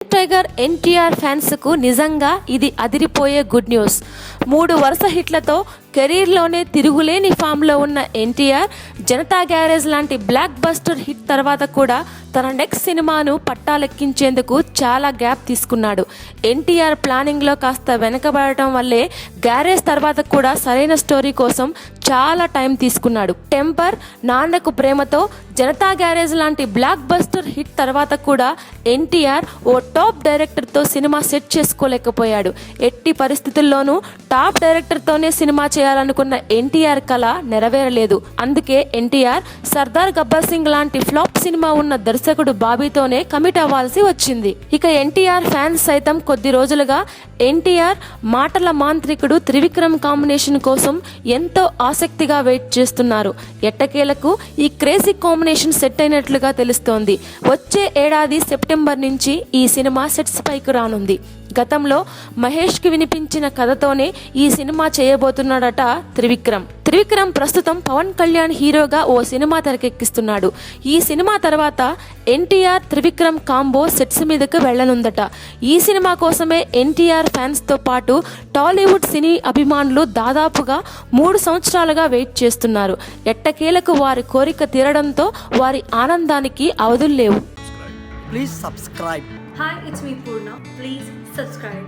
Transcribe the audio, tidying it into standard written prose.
Young tiger NTR ఫ్యాన్స్కు నిజంగా ఇది అదిరిపోయే గుడ్ న్యూస్. 3 వరుస హిట్లతో కెరీర్లోనే తిరుగులేని ఫామ్లో ఉన్న ఎన్టీఆర్ జనతా గ్యారేజ్ లాంటి బ్లాక్ బస్టర్ హిట్ తర్వాత కూడా తన నెక్స్ట్ సినిమాను పట్టాలెక్కించేందుకు చాలా గ్యాప్ తీసుకున్నాడు. ఎన్టీఆర్ ప్లానింగ్లో కాస్త వెనకబడటం వల్లే గ్యారేజ్ తర్వాత కూడా సరైన స్టోరీ కోసం చాలా టైం తీసుకున్నాడు. టెంపర్, నాన్నకు ప్రేమతో, జనతా గ్యారేజ్ లాంటి బ్లాక్ బస్టర్ హిట్ తర్వాత కూడా ఎన్టీఆర్ ఓ టాప్ డైరెక్టర్తో సినిమా సెట్ చేసుకోలేకపోయాడు. ఎట్టి పరిస్థితుల్లోనూ టాప్ డైరెక్టర్తోనే సినిమా చేయాలనుకున్న ఎన్టీఆర్ కళ నెరవేరలేదు. అందుకే ఎన్టీఆర్ సర్దార్ గబ్బర్ సింగ్ లాంటి ఫ్లాప్ సినిమా ఉన్న దర్శకుడు బాబీతోనే కమిట్ అవ్వాల్సి వచ్చింది. ఇక ఎన్టీఆర్ ఫ్యాన్స్ సైతం కొద్ది రోజులుగా ఎన్టీఆర్ మాటల మాంత్రికుడు త్రివిక్రమ్ కాంబినేషన్ కోసం ఎంతో ఆసక్తిగా వెయిట్ చేస్తున్నారు. ఎట్టకేలకు ఈ క్రేజీ కాంబినేషన్ సెట్ అయినట్లుగా తెలుస్తోంది. వచ్చే ఏడాది సెప్టెంబర్ నుంచి ఈ సినిమా సెట్స్ పైకి రానుంది. గతంలో మహేష్కి వినిపించిన కథతోనే ఈ సినిమా చేయబోతున్నాడట త్రివిక్రమ్ ప్రస్తుతం పవన్ కళ్యాణ్ హీరోగా ఓ సినిమా తెరకెక్కిస్తున్నాడు. ఈ సినిమా తర్వాత ఎన్టీఆర్ త్రివిక్రమ్ కాంబో సెట్స్ మీదకు వెళ్లనుందట. ఈ సినిమా కోసమే ఎన్టీఆర్ ఫ్యాన్స్తో పాటు టాలీవుడ్ సినీ అభిమానులు దాదాపుగా 3 సంవత్సరాలుగా వెయిట్ చేస్తున్నారు. ఎట్టకేలకు వారి కోరిక తీరడంతో వారి ఆనందానికి అవధుల్లేవు. Please subscribe. Hi, it's me Purna. Please subscribe.